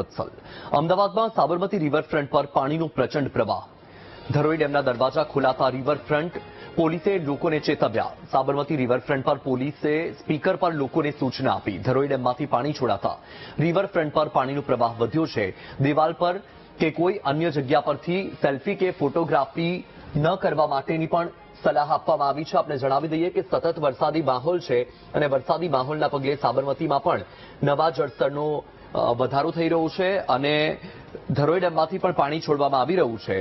વત્સલ। અમદાવાદમાં સાબરમતી રિવરફ્રન્ટ પર પાણીનો પ્રચંડ પ્રવાહ। ધરોઈ ડેમના દરવાજા ખોલાતા રિવરફ્રન્ટ પોલીસે લોકોને ચેતવ્યા। સાબરમતી રિવરફ્રન્ટ પર પોલીસે સ્પીકર પર લોકોને સૂચના આપી। ધરોઈ ડેમમાંથી પાણી છોડાતા રિવરફ્રન્ટ પર પાણીનો પ્રવાહ વધ્યો છે। દિવાલ પર કે કોઈ અન્ય જગ્યા પરથી સેલ્ફી કે ફોટોગ્રાફી ન કરવા માટેની પણ સલાહ આપવામાં આવી છે। આપણે જણાવી દઈએ કે સતત વરસાદી માહોલ છે અને વરસાદી માહોલના પગલે સાબરમતીમાં પણ નવા જળસ્તરનો વધારો થઈ રહ્યો છે અને ધરોઈ ડેમમાંથી પણ પાણી છોડવામાં આવી રહ્યું છે।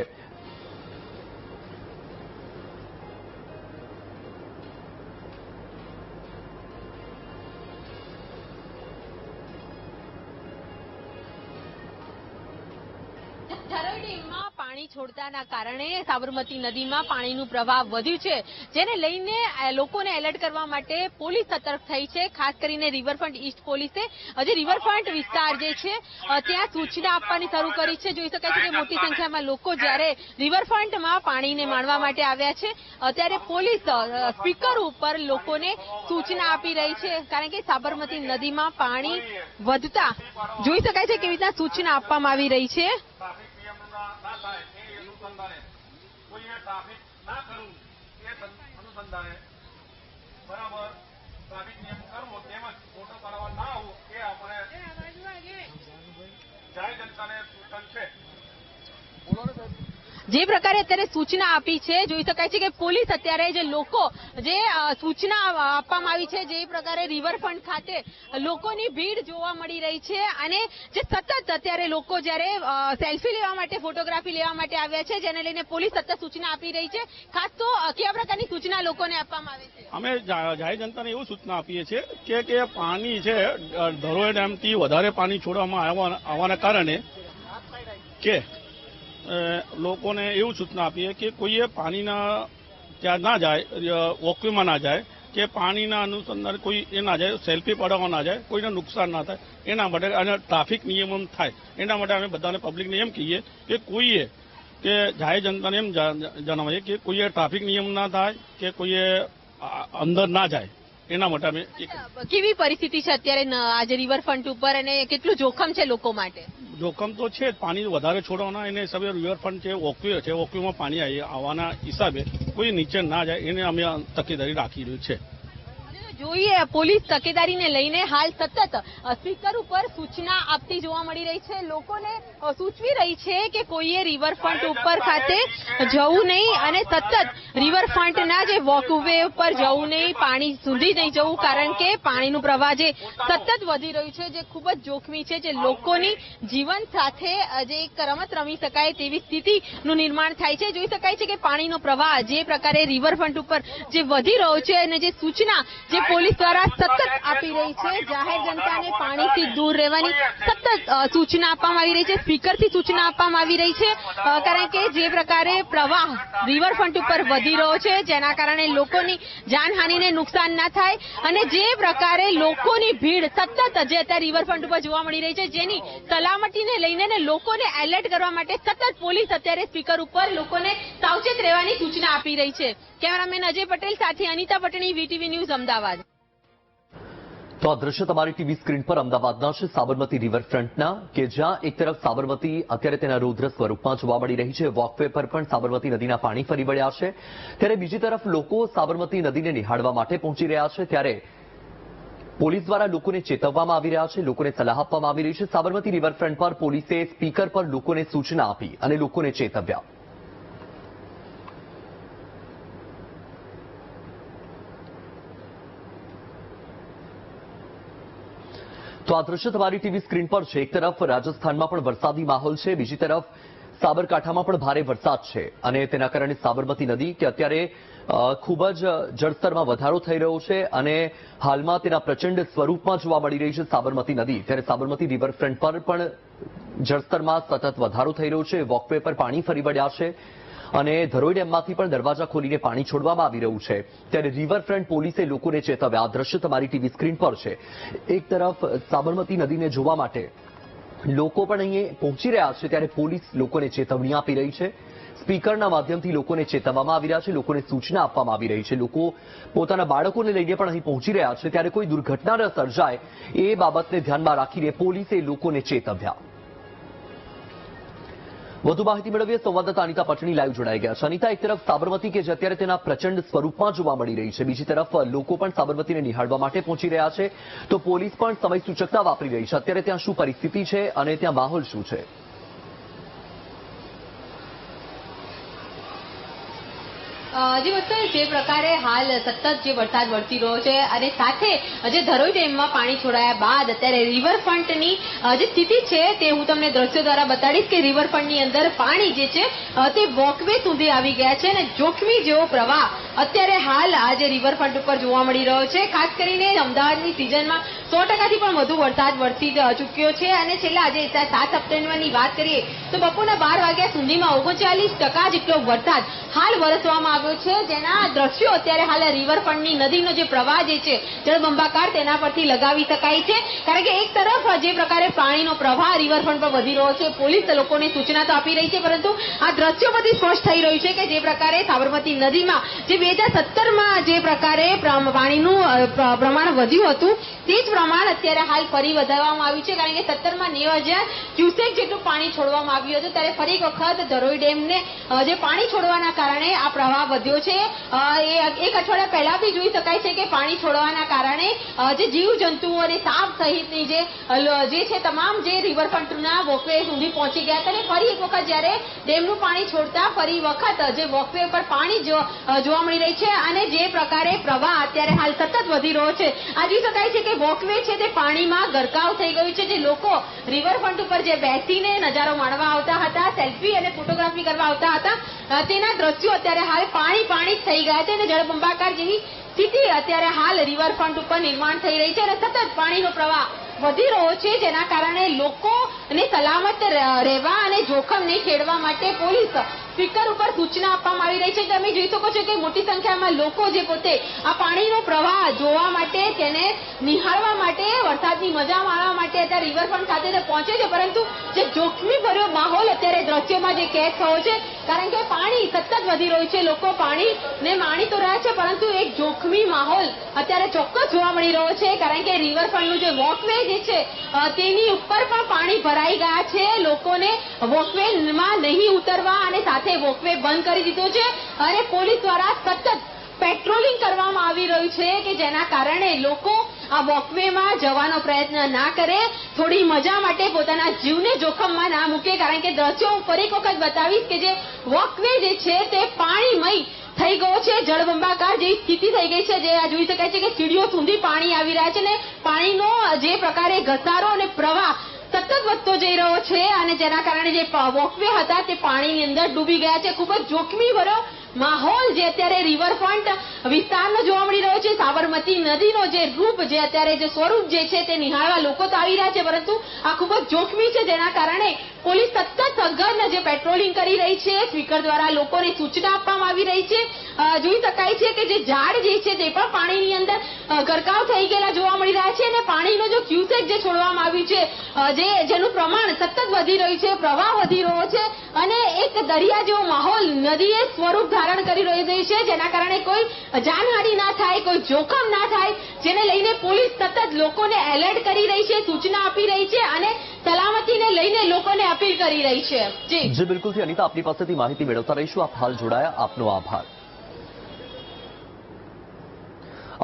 ધરોઈ ડેમમાં પાણી છોડતાના કારણે સાબરમતી નદીમાં પાણીનું પ્રવાહ વધ્યું છે, જેને લઈને લોકોને એલર્ટ કરવા માટે પોલીસ સતર્ક થઈ છે। ખાસ કરીને રિવરફ્રન્ટ ઈસ્ટ પોલીસે હજી રિવરફ્રન્ટ વિસ્તાર જે છે ત્યાં સૂચના આપવાની શરૂ કરી છે। જોઈ શકાય છે કે મોટી સંખ્યામાં લોકો જ્યારે રિવરફ્રન્ટમાં પાણીને માણવા માટે આવ્યા છે ત્યારે પોલીસ સ્પીકર ઉપર લોકોને સૂચના આપી રહી છે, કારણ કે સાબરમતી નદીમાં પાણી વધતા જોઈ શકાય છે કેવી રીતના સૂચના આપવામાં આવી રહી છે। જે પ્રકારે અત્યારે સૂચના આપી છે, જોઈ શકાય છે કે પોલીસ અત્યારે જે લોકો જે સૂચના આપવામાં આવી છે, જે પ્રકારે રિવરફ્રન્ટ ખાતે લોકોની ભીડ જોવા મળી રહી છે અને જે સતત અત્યારે લોકો જ્યારે સેલ્ફી લેવા માટે ફોટોગ્રાફી લેવા માટે આવ્યા છે, જેને લઈને પોલીસ સતત સૂચના આપી રહી છે। ખાસ તો કયા પ્રકારની સૂચના લોકોને આપવામાં આવે છે? અમે જાહેર જનતાને એવું સૂચના આપીએ છીએ કે પાણી છે ધરોઈ ડેમથી વધારે પાણી છોડવામાં આવવાના કારણે કે લોકોને એવું સૂચના આપીએ કે કોઈએ પાણીના ત્યાં ના જાય, વોકવેમાં ના જાય કે પાણીના અનુસંધાન કોઈ એ ના જાય, સેલ્ફી પડાવવા ના જાય, કોઈને નુકસાન ના થાય, એના માટે અને ટ્રાફિક નિયમો થાય એના માટે અમે બધાને પબ્લિકને એમ કહીએ કે કોઈએ કે જાહેર જનતાને એમ જણાવીએ કે કોઈએ ટ્રાફિક નિયમ ના થાય કે કોઈએ અંદર ના જાય, એના માટે અમે કેવી પરિસ્થિતિ છે અત્યારે આજે રિવરફ્રન્ટ ઉપર અને કેટલું જોખમ છે લોકો માટે? જોખમ તો છે જ, પાણી વધારે છોડવાના એને હિસાબે રિવરફ્રન્ટ છે, વોકવે છે, વોકવેમાં પાણી આવવાના હિસાબે કોઈ નીચે ના જાય એને અમે તકેદારી રાખી રહ્યું છે। જોઈએ પોલીસ તકેદારીને લઈને હાલ સતત સ્પીકર ઉપર સૂચના આપતી જોવા મળી રહી છે। લોકોને સૂચવી રહી છે કે કોઈએ રિવરફ્રન્ટ ઉપર ખાતે જવું નહીં અને સતત રિવરફ્રન્ટના જે વોકવે ઉપર જવું નહીં, પાણી સુધી નહીં જવું, કારણ કે પાણીનું પ્રવાહ જે સતત વધી રહ્યું છે, જે ખૂબ જ જોખમી છે, જે લોકોની જીવન સાથે જે એક રમત રમી શકાય તેવી સ્થિતિનું નિર્માણ થાય છે। જોઈ શકાય છે કે પાણીનો પ્રવાહ જે પ્રકારે રિવરફ્રન્ટ ઉપર જે વધી રહ્યો છે અને જે સૂચના જે પોલીસ દ્વારા સતત આપી રહી છે, જાહેર જનતાને પાણીથી દૂર રહેવાની સતત સૂચના આપવામાં આવી રહી છે, સ્પીકરથી સૂચના આપવામાં આવી રહી છે, કારણ કે જે પ્રકારે પ્રવાહ રિવરફ્રન્ટ ઉપર વધી રહ્યો છે, જેના કારણે લોકોની જાનહાનિને નુકસાન ના થાય અને જે પ્રકારે લોકોની ભીડ સતત જે અત્યારે રિવરફ્રન્ટ ઉપર જોવા મળી રહી છે, જેની સલામતીને લઈને લોકોને એલર્ટ કરવા માટે સતત પોલીસ અત્યારે સ્પીકર ઉપર લોકોને સાવચેત રહેવાની સૂચના આપી રહી છે। કેમેરામેન અજય પટેલ સાથે અનિતા પટણી, વીટીવી ન્યૂઝ, અમદાવાદ। તો આ દ્રશ્ય તમારી ટીવી સ્ક્રીન પર અમદાવાદના છે સાબરમતી રિવરફ્રન્ટના, કે જ્યાં એક તરફ સાબરમતી અત્યારે તેના રૌદ્ર સ્વરૂપમાં જોવા મળી રહી છે। વોકવે પર પણ સાબરમતી નદીના પાણી ફરી વળ્યા છે, ત્યારે બીજી તરફ લોકો સાબરમતી નદીને નિહાળવા માટે પહોંચી રહ્યા છે, ત્યારે પોલીસ દ્વારા લોકોને ચેતવવામાં આવી રહ્યા છે, લોકોને સલાહ આપવામાં આવી રહી છે। સાબરમતી રિવરફ્રન્ટ પર પોલીસે સ્પીકર પર લોકોને સૂચના આપી અને લોકોને ચેતવ્યા। તો આ દ્રશ્ય તમારી ટીવી સ્ક્રીન પર છે। એક તરફ રાજસ્થાનમાં પણ વરસાદી માહોલ છે, બીજી તરફ સાબરકાંઠામાં પણ ભારે વરસાદ છે અને તેના કારણે સાબરમતી નદી કે અત્યારે ખૂબ જ જળસ્તરમાં વધારો થઈ રહ્યો છે અને હાલમાં તેના પ્રચંડ સ્વરૂપમાં જોવા મળી રહી છે સાબરમતી નદી। ત્યારે સાબરમતી રિવરફ્રન્ટ પર પણ જળસ્તરમાં સતત વધારો થઈ રહ્યો છે, વોકવે પર પાણી ફરી વળ્યા છે અને ધરોઈ ડેમમાંથી પણ દરવાજા ખોલીને પાણી છોડવામાં આવી રહ્યું છે। ત્યારે રિવરફ્રન્ટ પોલીસે લોકોને ચેતવ્યા। આ દ્રશ્ય તમારી ટીવી સ્ક્રીન પર છે। એક તરફ સાબરમતી નદીને જોવા માટે લોકો પણ અહીં પહોંચી રહ્યા છે, ત્યારે પોલીસ લોકોને ચેતવણી આપી રહી છે। સ્પીકરના માધ્યમથી લોકોને ચેતવવામાં આવી રહ્યા છે, લોકોને સૂચના આપવામાં આવી રહી છે। લોકો પોતાના બાળકોને લઈને પણ અહીં પહોંચી રહ્યા છે, ત્યારે કોઈ દુર્ઘટના ન સર્જાય એ બાબતને ધ્યાનમાં રાખીને પોલીસે લોકોને ચેતવ્યા। વધુ માહિતી મેળવીએ સંવાદદાતા અનિતા પટણી લાઈવ જોડાઈ ગયા છે. અનિતા, એક તરફ સાબરમતી કે જે અત્યારે તેના પ્રચંડ સ્વરૂપમાં જોવા મળી રહી છે, બીજી તરફ લોકો પણ સાબરમતીને નિહાળવા માટે પહોંચી રહ્યા છે, તો પોલીસ પણ સમય સૂચકતા વાપરી રહી છે. અત્યારે ત્યાં શું પરિસ્થિતિ છે અને ત્યાં માહોલ શું છે? જે વસ્તુ જે પ્રકારે હાલ સતત જે વરસાદ વરસી રહ્યો છે અને સાથે જે ધરોઈ ડેમમાં પાણી છોડાયા બાદ અત્યારે રિવરફ્રન્ટની જે સ્થિતિ છે તે હું તમને દ્રશ્યો દ્વારા બતાડીશ કે રિવરફ્રન્ટની અંદર પાણી જે છે તે વોકવે સુધી આવી ગયા છે અને જોખમી જેવો પ્રવાહ અત્યારે હાલ આ જે રિવરફ્રન્ટ ઉપર જોવા મળી રહ્યો છે. ખાસ કરીને અમદાવાદની સિઝનમાં 100%થી પણ વધુ વરસાદ વરસી ચૂક્યો છે અને છેલ્લા આજે 7 સપ્ટેમ્બરની વાત કરીએ તો બપોરના 12 વાગ્યા સુધીમાં 39% જેટલો વરસાદ હાલ વરસવામાં આવ્યો છે, જેના દ્રશ્યો અત્યારે હાલ રિવરફ્રન્ટની નદીનો જે પ્રવાહ જે છે જળબંબાકાર તેના પરથી લગાવી શકાય છે. કારણ કે એક તરફ જે પ્રકારે પાણીનો પ્રવાહ રિવરફ્રન્ટ પર વધી રહ્યો છે, પોલીસ લોકોને સૂચના તો આપી રહી છે, પરંતુ આ દ્રશ્યો પરથી સ્પષ્ટ થઈ રહ્યું છે કે જે પ્રકારે સાબરમતી નદીમાં જે 2017માં જે પ્રકારે પાણીનું પ્રમાણ વધ્યું હતું તે જ પ્રમાણ અત્યારે હાલ ફરી વધારવામાં આવ્યું છે. કારણ કે 17માં 90,000 ક્યુસેક જેટલું પાણી છોડવામાં આવ્યું હતું, ત્યારે ફરી એક વખત ધરોઈ ડેમને જે પાણી છોડવાના કારણે આ પ્રવાહ વધ્યો છે. એક અઠવાડિયા પહેલાથી જોઈ શકાય છે કે પાણી છોડવાના કારણે જે જીવજંતુઓ અને સાપ સહિતની જે છે તમામ જે રિવરફ્રન્ટના વોકવે સુધી પહોંચી ગયા હતા અને ફરી એક વખત જ્યારે ડેમનું પાણી છોડતા ફરી વખત જે વોકવે પર પાણી જોવા મળી રહી છે અને જે પ્રકારે પ્રવાહ અત્યારે હાલ સતત વધી રહ્યો છે, આ જોઈ શકાય છે કે વોકવે છે તે પાણીમાં ગરકાવ થઈ ગયું છે. જે લોકો રિવરફ્રન્ટ ઉપર જે બેસીને નજારો માણવા આવતા હતા, સેલ્ફી અને ફોટોગ્રાફી કરવા આવતા હતા, તેના દ્રશ્યો અત્યારે હાલ પાણી જ થઈ ગયા છે અને જળબંબાકાર જેવી સ્થિતિ અત્યારે હાલ રિવરફ્રન્ટ ઉપર નિર્માણ થઈ રહી છે અને સતત પાણીનો પ્રવાહ વધી રહ્યો છે, જેના કારણે લોકોને સલામત રહેવા અને જોખમ નહીં ખેડવા માટે પોલીસ સ્પીકર ઉપર સૂચના આપવામાં આવી રહી છે. તમે જોઈ શકો છો કે મોટી સંખ્યામાં લોકો જે પોતે આ પાણીનો પ્રવાહ જોવા માટે, તેને નિહાળવા માટે, વરસાદની મજા માણવા માટે અત્યારે રિવરફ્રન્ટ ખાતે પહોંચે છે, પરંતુ જે જોખમી ભર્યો માહોલ અત્યારે દ્રશ્યોમાં જે કેદ થયો છે, કારણ કે પાણી સતત વધી રહ્યું છે, લોકો પાણીને માણી તો રહ્યા છે, પરંતુ એક જોખમી માહોલ અત્યારે ચોક્કસ જોવા મળી રહ્યો છે. કારણ કે રિવરફ્રન્ટનું જે વોકવે જે છે તેની ઉપર પણ પાણી ભરાઈ ગયા છે. લોકોને વોકવેમાં નહીં ઉતરવા અને સાથે વોકવે બંધ કરી દીધો છે અને પોલીસ દ્વારા સતત પેટ્રોલિંગ કરવામાં આવી રહ્યું છે કે જેના કારણે લોકો આ વોકવેમાં જવાનો પ્રયત્ન ના કરે, થોડી મજા માટે પોતાના જીવને જોખમમાં ના મૂકે. કારણ કે દ્રશ્યો હું ફરી એક વખત બતાવીશ કે જે વોકવે જે છે તે પાણીમય થઈ ગયો છે, જળબંબાકાર જેવી સ્થિતિ થઈ ગઈ છે. જે આ જોઈ શકાય છે કે સીડીઓ સુધી પાણી આવી રહ્યા છે અને પાણીનો જે પ્રકારે ઘસારો અને પ્રવાહ સતત વધતો જઈ રહ્યો છે અને જેના કારણે જે વોકવે હતા તે પાણીની અંદર ડૂબી ગયા છે. ખૂબ જ જોખમી ભર્યો માહોલ જે અત્યારે રિવરફ્રન્ટ વિસ્તારનો જોવા મળી રહ્યો છે. સાબરમતી નદીનો જે રૂપ, જે અત્યારે જે સ્વરૂપ જે છે તે નિહાળવા લોકો તો આવી રહ્યા છે, પરંતુ આ ખૂબ જ જોખમી છે, જેના કારણે પોલીસ સતત સઘન જે પેટ્રોલિંગ કરી રહી છે. સ્પીકર દ્વારા લોકોને સૂચના આપવામાં આવી રહી છે. જોઈ શકાય છે કે જે ઝાડ જે છે તે પણ પાણીની અંદર ગરકાવ થઈ ગયેલા જોવા મળી રહ્યા છે અને પાણીનો જો ક્યુસેક જે છોડવામાં આવ્યું છે, જેનું પ્રમાણ સતત વધી રહ્યું છે, પ્રવાહ વધી રહ્યો છે અને એક દરિયા જેવો માહોલ નદીએ સ્વરૂપ ધારણ કરી રહી છે, જેના કારણે કોઈ જાનહાનિ ના થાય, કોઈ જોખમ ના થાય, જેને લઈને પોલીસ સતત લોકોને એલર્ટ કરી રહી છે, સૂચના આપી રહી છે અને સલામતીને લઈને લોકોને અપીલ કરી રહી છે. જી બિલકુલથી અનિતા, આપની પાસેથી માહિતી મેળવતા રહીશું. આપ હાલ જોડાયા, આપનો આભાર.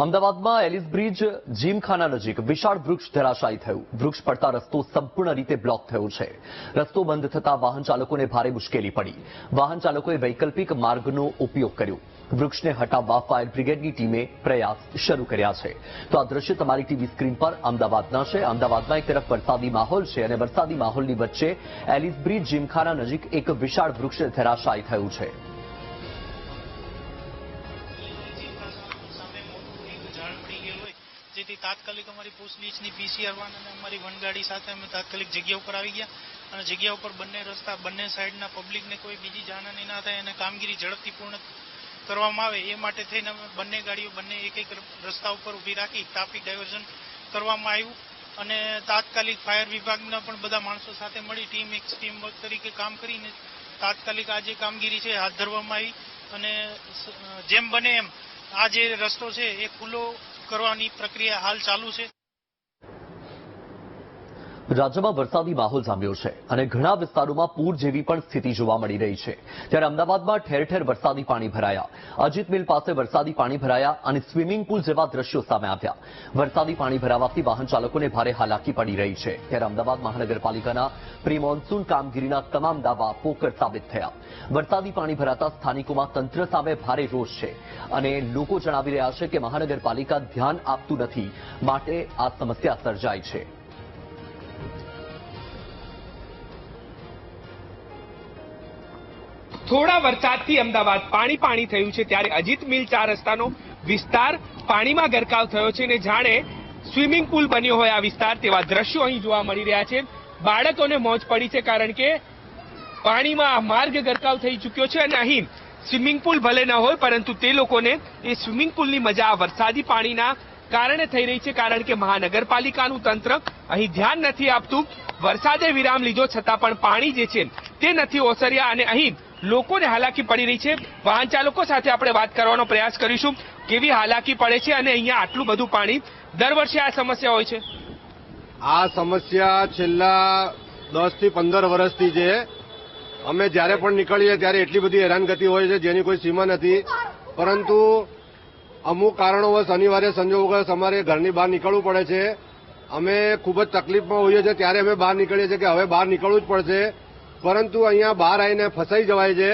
અમદાવાદમાં એલિસ બ્રિજ જીમખાના નજીક વિશાળ વૃક્ષ ધરાશાયી થયું. વૃક્ષ પડતા રસ્તો સંપૂર્ણ રીતે બ્લોક થયો છે. રસ્તો બંધ થતા વાહન ચાલકોને ભારે મુશ્કેલી પડી. વાહન ચાલકોએ વૈકલ્પિક માર્ગનો ઉપયોગ કર્યો. વૃક્ષને હટાવવા ફાયર બ્રિગેડની ટીમે પ્રયાસ શરૂ કર્યા છે. તો આ દ્રશ્ય તમારી ટીવી સ્ક્રીન પર અમદાવાદના છે. અમદાવાદમાં એક તરફ વરસાદી માહોલ છે અને વરસાદી માહોલની વચ્ચે એલિસ બ્રિજ જીમખાના નજીક એક વિશાળ વૃક્ષ ધરાશાયી થયું છે. જેથી તાત્કાલિક અમારી પોસ્ટલીચની PCR વાન અને અમારી વનગાડી સાથે અમે તાત્કાલિક જગ્યા ઉપર આવી ગયા અને જગ્યા ઉપર બંને રસ્તા, બંને સાઈડના પબ્લિકને કોઈ બીજી જાનહાની ના થાય અને કામગીરી ઝડપથી પૂર્ણ કરવામાં આવે એ માટે થઈને અમે બંને ગાડીઓ એક રસ્તા ઉપર ઊભી રાખી ટ્રાફિક ડાયવર્ઝન કરવામાં આવ્યું અને તાત્કાલિક ફાયર વિભાગના પણ બધા માણસો સાથે મળી ટીમ વર્ક તરીકે કામ કરીને તાત્કાલિક આ જે કામગીરી છે હાથ ધરવામાં આવી અને જેમ બને એમ આ જે રસ્તો છે એ ખુલ્લો કરવાની પ્રક્રિયા હાલ ચાલુ છે. રાજ્યમાં વરસાદી માહોલ જામ્યો છે અને ઘણા વિસ્તારોમાં પૂર જેવી પણ સ્થિતિ જોવા મળી રહી છે. ત્યારે અમદાવાદમાં ઠેર ઠેર વરસાદી પાણી ભરાયા. અજીત મિલ પાસે વરસાદી પાણી ભરાયા અને સ્વિમિંગ પુલ જેવા દ્રશ્યો સામે આવ્યા. વરસાદી પાણી ભરાવાથી વાહન ચાલકોને ભારે હાલાકી પડી રહી છે. ત્યારે અમદાવાદ મહાનગરપાલિકાના પ્રી મોન્સૂન કામગીરીના તમામ દાવા પોકર સાબિત થયા. વરસાદી પાણી ભરાતા સ્થાનિકોમાં તંત્ર સામે ભારે રોષ છે અને લોકો જણાવી રહ્યા છે કે મહાનગરપાલિકા ધ્યાન આપતું નથી, માટે આ સમસ્યા સર્જાઈ છે. થોડા વરસાદથી અમદાવાદ પાણી પાણી થયું છે. ત્યારે અજીત મિલ 4 રસ્તાનો વિસ્તાર પાણીમાં ગરકાવ થયો છે અને જાણે સ્વિમિંગ પુલ બન્યો હોય આ વિસ્તાર તેવા દ્રશ્યો અહીં જોવા મળી રહ્યા છે. બાળકોને મોજ પડી છે કારણ કે પાણીમાં માર્ગ ગરકાવ થઈ ચૂક્યો છે અને અહીં સ્વિમિંગ પુલ ભલે ન હોય પરંતુ તે લોકોને એ સ્વિમિંગ પુલની મજા વરસાદી પાણીના કારણે થઈ રહી છે, કારણ કે મહાનગરપાલિકાનું તંત્ર અહીં ધ્યાન નથી આપતું. વરસાદે વિરામ લીધો છતાં પણ પાણી જે છે તે નથી ઓસર્યા અને અહીં લોકોને હાલાકી પડી રહી છે. વાહન ચાલકો સાથે આપણે વાત કરવાનો પ્રયાસ કરીશું કેવી હાલાકી પડે છે અને અહીંયા આટલું બધું પાણી દર વર્ષે આ સમસ્યા હોય છે. આ સમસ્યા છેલ્લા 10 થી 15 વર્ષથી છે. અમે જ્યારે પણ નીકળીએ ત્યારે એટલી બધી હેરાનગતિ હોય છે જેની કોઈ સીમા નથી, પરંતુ અમુક કારણોવશ અનિવાર્ય સંજોગોવશ અમારે ઘરની બહાર નીકળવું પડે છે. અમે ખૂબ જ તકલીફમાં હોઈએ છીએ ત્યારે અમે બહાર નીકળીએ છીએ કે હવે બહાર નીકળવું જ પડશે, પરંતુ અહીંયા બહાર આવીને ફસાઈ જવાય છે.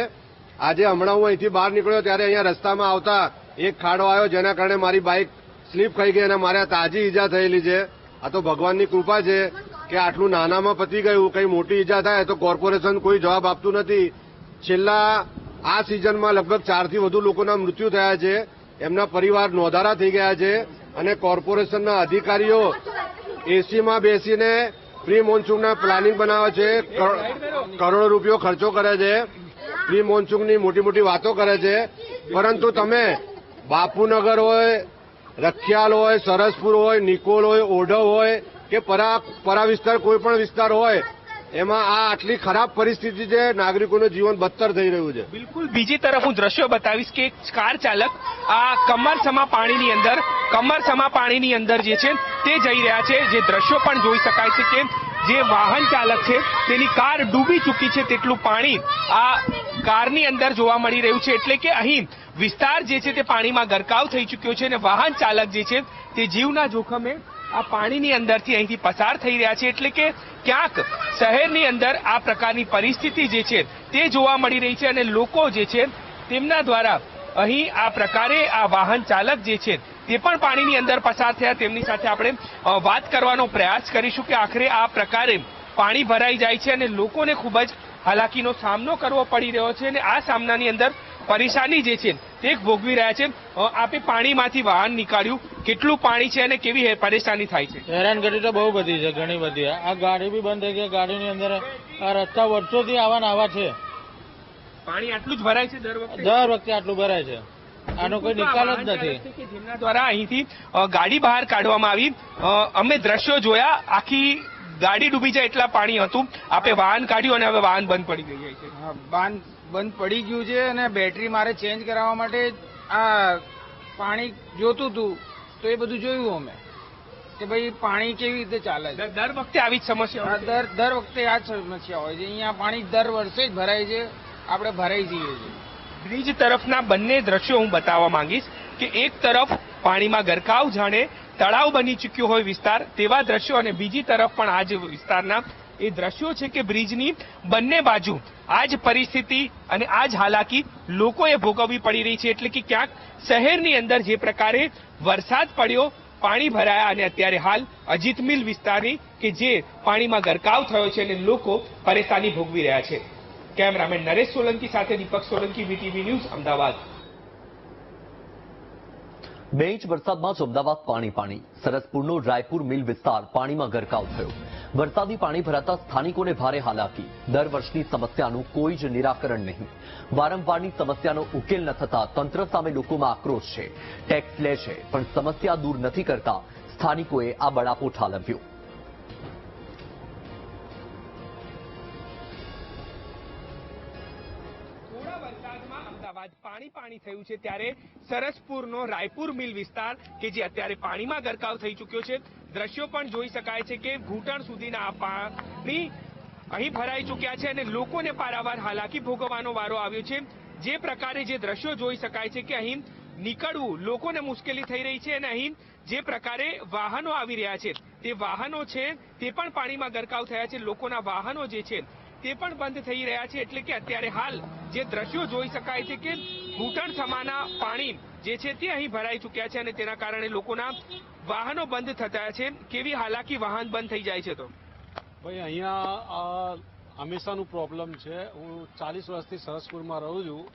આજે હમણાં હું અહીંથી બહાર નીકળ્યો ત્યારે અહીંયા રસ્તામાં આવતા એક ખાડો આવ્યો જેના કારણે મારી બાઇક સ્લીપ ખાઈ ગઈ અને મારે તાજી ઈજા થયેલી છે. આ તો ભગવાનની કૃપા છે કે આટલું નાનામાં પતી ગયું. કંઈ મોટી ઈજા થાય તો કોર્પોરેશન કોઈ જવાબ આપતું નથી. છેલ્લા આ સિઝનમાં લગભગ 4 થી વધુ લોકોના મૃત્યુ થયા છે, એમના પરિવાર નોંધારા થઈ ગયા છે અને કોર્પોરેશનના અધિકારીઓ એસીમાં બેસીને પ્રી મોન્સૂનના પ્લાનિંગ બનાવે છે, કરોડો રૂપિયો ખર્ચો કરે છે, પ્રી મોન્સૂનની મોટી મોટી વાતો કરે છે, પરંતુ તમે બાપુનગર હોય, રખિયાલ હોય, સરસપુર હોય, નિકોલ હોય, ઓઢવ હોય કે પરા વિસ્તાર કોઈ પણ વિસ્તાર હોય એમાં આ આટલી ખરાબ પરિસ્થિતિ છે. નાગરિકોનું જીવન બદતર થઈ રહ્યું છે. બિલકુલ. બીજી તરફ હું દ્રશ્યો બતાવીશ કે એક કાર ચાલક આ કમરસમા પાણીની અંદર જે છે તે જઈ રહ્યા છે. જે દ્રશ્યો પણ જોઈ શકાય છે કે જે વાહન ચાલક છે તેની કાર ડૂબી ચૂકી છે તેટલું પાણી આ કારની અંદર જોવા મળી રહ્યું છે. એટલે કે અહીં વિસ્તાર જે છે તે પાણીમાં ગરકાવ થઈ ચૂક્યો છે અને વાહન ચાલક જે છે તે જીવના જોખમે આ પાણીની અંદરથી અહીંથી પસાર થઈ રહ્યા છે. એટલે કે ક્યાંક શહેરની અંદર આ પ્રકારની પરિસ્થિતિ જે છે તે જોવા મળી રહી છે અને લોકો જે છે તેમના દ્વારા અહીં આ પ્રકારે આ વાહન ચાલક જે છે તે પણ પાણીની અંદર પસાર થયા. તેમની સાથે આપણે વાત કરવાનો પ્રયાસ કરીશું કે આખરે આ પ્રકારે પાણી ભરાઈ જાય છે અને લોકોને ખૂબ જ હાલાકીનો સામનો કરવો પડી રહ્યો છે અને આ સામનાની અંદર પરેશાની જે છે તે ભોગવી રહ્યા છે. આપે પાણીમાંથી વાહન નીકાળ્યું, કેટલું પાણી છે અને કેવી પરેશાની થાય છે? હેરાનગતિ તો બહુ બધી છે, ઘણી બધી. આ ગાડી બી બંધ થઈ ગઈ. ગાડીની અંદર આ રસ્તા વર્ષોથી આવા છે. પાણી આટલું જ ભરાય છે દર વખતે આટલું ભરાય છે. આનો કોઈ નિકાલ જ નથી. જેમના દ્વારા અહીંથી ગાડી બહાર કાઢવામાં આવી. અમે દ્રશ્યો જોયા, આખી ગાડી ડૂબી જાય એટલા પાણી હતું. આપે વાહન કાઢ્યું અને હવે વાહન બંધ પડી ગઈ છે. વાહન બંધ પડી ગયું છે અને બેટરી મારે ચેન્જ કરાવવા માટે આ પાણી જોતું હતું તો એ બધું જોયું અમે કે ભાઈ પાણી કેવી રીતે ચાલે છે. દર વખતે આવી જ સમસ્યા દર વખતે આ જ સમસ્યા હોય છે. અહીંયા પાણી દર વર્ષે જ ભરાય છે, આપણે ભરાઈ જઈએ છીએ. બ્રિજ તરફના બંને દ્રશ્યો હું બતાવવા માંગીશ કે એક તરફ પાણીમાં ગરકાવ જાણે તળાવ બની ચૂક્યો હોય વિસ્તાર તેવા દ્રશ્યો અને બીજી તરફ પણ આ જ વિસ્તારના એ દ્રશ્યો છે કે બ્રિજની બંને બાજુ આ જ પરિસ્થિતિ અને આ જ હાલાકી લોકોએ ભોગવવી પડી રહી છે. એટલે કે ક્યાંક શહેરની અંદર જે પ્રકારે વરસાદ પડ્યો, પાણી ભરાયા અને અત્યારે હાલ અજીત મિલ વિસ્તારની કે જે પાણીમાં ગરકાવ થયો છે અને લોકો પરેશાની ભોગવી રહ્યા છે. કેમેરામેન નરેશ સોલંકી સાથે Deepak Solanki, VTV news, Ahmedabad. 2 inch વરસાદમાં જ અમદાવાદ પાણી. સરસપુરનો રાયપુર મિલ વિસ્તાર પાણીમાં ગરકાવ થયો. વરસાદી પાણી ભરાતા સ્થાનિકોને ભારે હાલાકી. દર વર્ષની સમસ્યાનું કોઈ જ નિરાકરણ નહીં. વારંવારની સમસ્યાનો ઉકેલ ન થતા તંત્ર સામે લોકોમાં આક્રોશ છે. ટેક્સ લે છે પણ સમસ્યા દૂર નથી કરતા સ્થાનિકોએ આ બળાપો ઠાલવ્યો. પાણી થયું છે ત્યારે સરસપુરનો રાયપુર મિલ વિસ્તાર કે જે અત્યારે પાણીમાં ગરકાવ થઈ ચૂક્યો છે, દ્રશ્યો પણ જોઈ શકાય છે કે ઘૂંટણ સુધીના આ પાણી અહીં ભરાઈ ચૂક્યા છે અને લોકોને પારાવાર હાલાકી ભોગવવાનો વારો આવ્યો છે. જે પ્રકારે જે દ્રશ્યો જોઈ શકાય છે કે અહીં નીકળવું લોકોને મુશ્કેલી થઈ રહી છે અને અહીં જે પ્રકારે વાહનો આવી રહ્યા છે તે વાહનો છે તે પણ પાણીમાં ગરકાવ થયા છે. લોકોના વાહનો જે છે તે પણ બંધ થઈ રહ્યા છે. એટલે કે અત્યારે હાલ જે દ્રશ્યો જોઈ શકાય છે કે ઘૂંટણ સમાના પાણી જે છે તે અહીં ભરાઈ ચૂક્યા છે અને તેના કારણે લોકોના વાહનો બંધ થતા છે. કેવી હાલાકી વાહન બંધ થઈ જાય છે. તો ભાઈ અહીંયા હંમેશાનું પ્રોબ્લેમ છે. હું 40 વર્ષથી સરસપુરમાં રહું છું.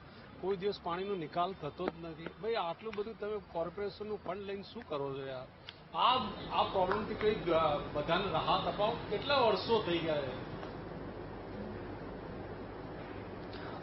કોઈ દિવસ પાણીનો નિકાલ થતો જ નથી. ભાઈ આટલું બધું તમે કોર્પોરેશનનું ફંડ લઈને શું કરો છો યાર? આ પ્રોબ્લેમથી કઈ બધાને રાહત અપાવો. કેટલા વર્ષો થઈ ગયા છે.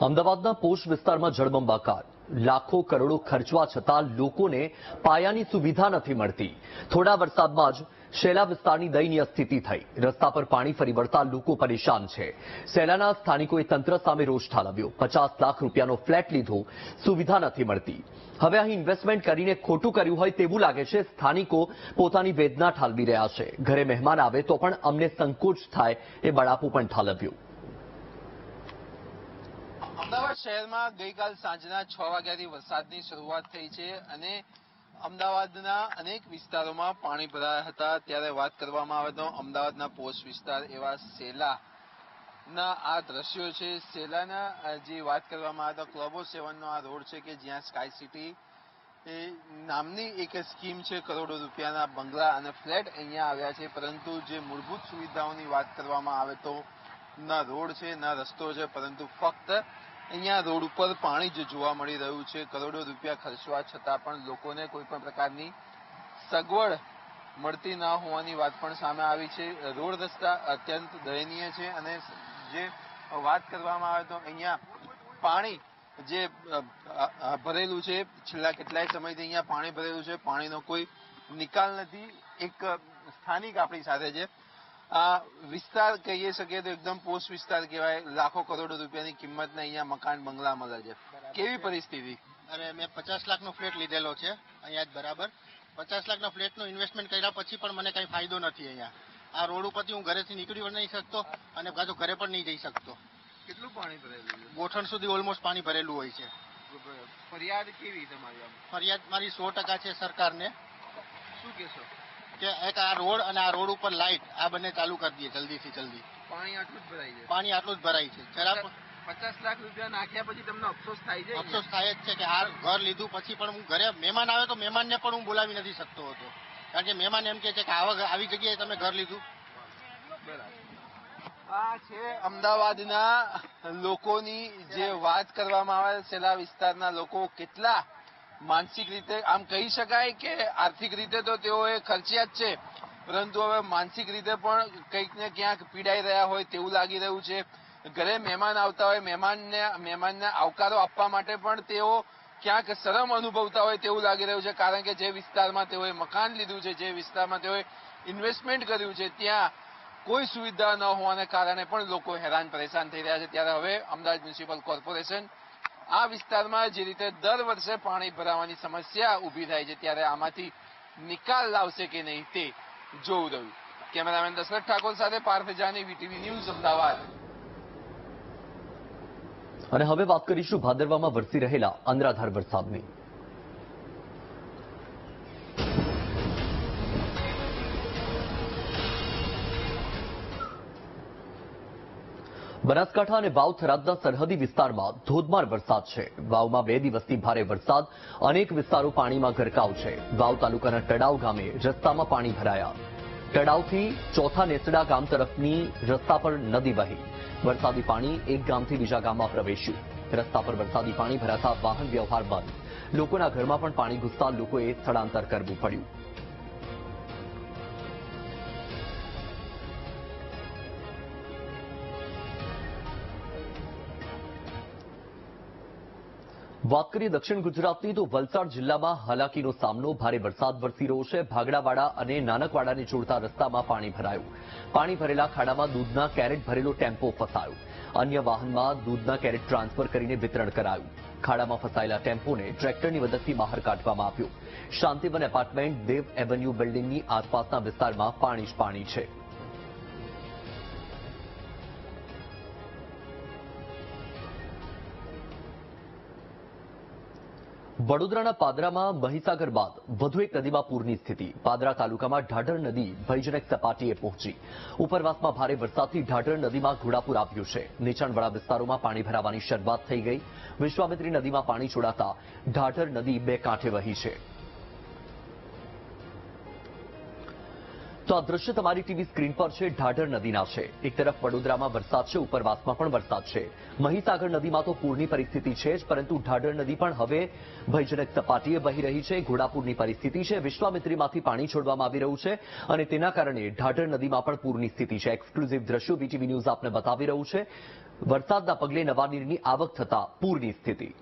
અમદાવાદના પોશ વિસ્તારમાં જળબંબાકાર. લાખો કરોડો ખર્ચવા છતાં લોકોને પાયાની સુવિધા નથી મળતી. થોડા વરસાદમાં જ શેલા વિસ્તારની દયનીય સ્થિતિ થઈ. રસ્તા પર પાણી ફરી વળતા લોકો પરેશાન છે. શેલાના સ્થાનિકોએ તંત્ર સામે રોષ ઠાલવ્યો. 50 લાખ રૂપિયાનો ફ્લેટ લીધો, સુવિધા નથી મળતી. હવે અહીં ઇન્વેસ્ટમેન્ટ કરીને ખોટું કર્યું હોય તેવું લાગે છે. સ્થાનિકો પોતાની વેદના ઠાલવી રહ્યા છે. ઘરે મહેમાન આવે તો પણ અમને સંકોચ થાય એ બળાપું પણ ઠાલવ્યું. અમદાવાદ શહેરમાં ગઈકાલ સાંજના 6 વાગ્યાથી વરસાદની શરૂઆત થઈ છે અને અમદાવાદના અનેક વિસ્તારોમાં પાણી ભરાયા હતા. ત્યારે વાત કરવામાં આવે તો અમદાવાદના પોશ વિસ્તાર એવા શેલાના આ દ્રશ્યો છે. શેલાના જે વાત કરવામાં આવે તો ક્લબો 7નો આ રોડ છે કે જ્યાં સ્કાય સિટી નામની એક સ્કીમ છે. કરોડો રૂપિયાના બંગલા અને ફ્લેટ અહીંયા આવ્યા છે. પરંતુ જે મૂળભૂત સુવિધાઓની વાત કરવામાં આવે તો ના રોડ છે ના રસ્તો છે, પરંતુ ફક્ત અહીંયા રોડ ઉપર પાણી જ જોવા મળી રહ્યું છે. કરોડો રૂપિયા ખર્ચવા છતાં પણ લોકોને કોઈ પણ પ્રકારની સગવડ મળતી ના હોવાની વાત પણ સામે આવી છે. રોડ રસ્તા અત્યંત દયનીય છે અને જે વાત કરવામાં આવે તો અહીંયા પાણી જે ભરેલું છે, છેલ્લા કેટલાય સમયથી અહીંયા પાણી ભરેલું છે. પાણીનો કોઈ નિકાલ નથી. એક સ્થાનિક આપણી સાથે છે. આ વિસ્તાર કહીએ શકીએ તો એકદમ પોસ્ટ વિસ્તાર કહેવાય. લાખો કરોડો રૂપિયાની કિંમતના અહીંયા મકાન બંગલા મળે છે. કેવી પરિસ્થિતિ? અરે મેં 50 લાખનો ફ્લેટ લીધેલો છે અહીંયા જ બરાબર. 50 લાખના ફ્લેટનું ઇન્વેસ્ટમેન્ટ કર્યા પછી પણ મને કઈ ફાયદો નથી. અહીંયા આ રોડ ઉપરથી હું ઘરેથી નીકળી નહીં શકતો અને પાછો ઘરે પણ નહીં જઈ શકતો. કેટલું પાણી ભરેલું છે? ગોઠણ સુધી ઓલમોસ્ટ પાણી ભરેલું હોય છે. ફરિયાદ કેવી તમારી? ફરિયાદ મારી 100% છે સરકારને. શું કહેશો? કે એક આ રોડ અને આ રોડ ઉપર લાઇટ આ બંને ચાલુ કરી દઈએ જલ્દીથી જલ્દી. પાણી આટલું જ ભરાય છે? પાણી આટલું જ ભરાય છે. જરા 50 લાખ રૂપિયા નાખ્યા પછી તમને અફસોસ થાય છે? અફસોસ થાય જ છે કે આ ઘર લીધું પછી પણ હું ઘરે મહેમાન આવે તો મહેમાનને પણ હું બોલાવી નથી શકતો હતો. કારણ કે મહેમાન એમ કે છે કે આવી જગ્યાએ તમે ઘર લીધું. આ છે અમદાવાદના લોકોની જે વાત કરવામાં આવે. શેલા વિસ્તારના લોકો કેટલા માનસિક રીતે આમ કહી શકાય કે આર્થિક રીતે તો તેઓએ ખર્ચ્યા જ છે, પરંતુ હવે માનસિક રીતે પણ કંઈક ને ક્યાંક પીડાઈ રહ્યા હોય તેવું લાગી રહ્યું છે. ઘરે મહેમાન આવતા હોય, મહેમાનને આવકારો આપવા માટે પણ તેઓ ક્યાંક શરમ અનુભવતા હોય તેવું લાગી રહ્યું છે. કારણ કે જે વિસ્તારમાં તેઓએ મકાન લીધું છે, જે વિસ્તારમાં તેઓએ ઇન્વેસ્ટમેન્ટ કર્યું છે, ત્યાં કોઈ સુવિધા ન હોવાને કારણે પણ લોકો હેરાન પરેશાન થઈ રહ્યા છે. ત્યારે હવે અમદાવાદ મ્યુનિસિપલ કોર્પોરેશન આ વિસ્તારમાં જે રીતે દર વર્ષે પાણી ભરાવાની સમસ્યા ઊભી થાય છે, ત્યારે આમાંથી નિકાલ લાવશે કે નહીં તે જોવું રહ્યું. કેમેરામેન દશરથ ઠાકોર સાથે પાર્થ જાની, વીટીવી ન્યૂઝ, અમદાવાદ. અને હવે વાત કરીશું ભાદરવામાં વરસી રહેલા અનરાધાર વરસાદની. બનાસકાંઠા અને વાવ થરાદના સરહદી વિસ્તારમાં ધોધમાર વરસાદ છે. વાવમાં 2 દિવસથી ભારે વરસાદ, અનેક વિસ્તારો પાણીમાં ગરકાવ છે. વાવ તાલુકાના ટડાવ ગામે રસ્તામાં પાણી ભરાયા. ટડાવથી ચોથા નેસડા ગામ તરફની રસ્તા પર નદી વહી. વરસાદી પાણી એક ગામથી બીજા ગામમાં પ્રવેશ્યું. રસ્તા પર વરસાદી પાણી ભરાતા વાહન વ્યવહાર બંધ. લોકોના ઘરમાં પણ પાણી ઘૂસતા લોકોએ સ્થળાંતર કરવું પડ્યું. વાત કરીએ દક્ષિણ ગુજરાતની તો વલસાડ જિલ્લામાં હાલાકીનો સામનો. ભારે વરસાદ વરસી રહ્યો છે. ભાગડાવાડા અને નાનકવાડાને જોડતા રસ્તામાં પાણી ભરાયું. પાણી ભરેલા ખાડામાં દૂધના કેરેટ ભરેલો ટેમ્પો ફસાયો. અન્ય વાહનમાં દૂધના કેરેટ ટ્રાન્સફર કરીને વિતરણ કરાયું. ખાડામાં ફસાયેલા ટેમ્પોને ટ્રેક્ટરની મદદથી બહાર કાઢવામાં આવ્યું. શાંતિવન એપાર્ટમેન્ટ દેવ એવન્યુ બિલ્ડિંગની આસપાસના વિસ્તારમાં પાણી જ પાણી છે. વડોદરાના પાદરામાં મહીસાગર બાદ વધુ એક નદીમાં પૂરની સ્થિતિ. પાદરા તાલુકામાં ઢાઢર નદી ભયજનક સપાટીએ પહોંચી. ઉપરવાસમાં ભારે વરસાદથી ઢાઢર નદીમાં ઘોડાપૂર આવ્યું છે. નીચાણવાળા વિસ્તારોમાં પાણી ભરાવાની શરૂઆત થઈ ગઈ. વિશ્વામિત્રી નદીમાં પાણી છોડાતા ઢાઢર નદી બે કાંઠે વહી છે. તો આ દ્રશ્ય તમારી ટીવી સ્ક્રીન પર છે. ઢાઢર નદીના છે. એક તરફ વડોદરામાં વરસાદ છે, ઉપરવાસમાં પણ વરસાદ છે. મહીસાગર નદીમાં તો પૂરની પરિસ્થિતિ છે જ, પરંતુ ઢાઢર નદી પણ હવે ભયજનક સપાટીએ વહી રહી છે. ઘોડાપૂરની પરિસ્થિતિ છે. વિશ્વામિત્રીમાંથી પાણી છોડવામાં આવી રહ્યું છે અને તેના કારણે ઢાઢર નદીમાં પણ પૂરની સ્થિતિ છે. એક્સક્લુઝિવ દ્રશ્યો વીટીવી ન્યૂઝ આપને બતાવી રહ્યું છે. વરસાદના પગલે નવા નીરની આવક થતા પૂરની સ્થિતિ.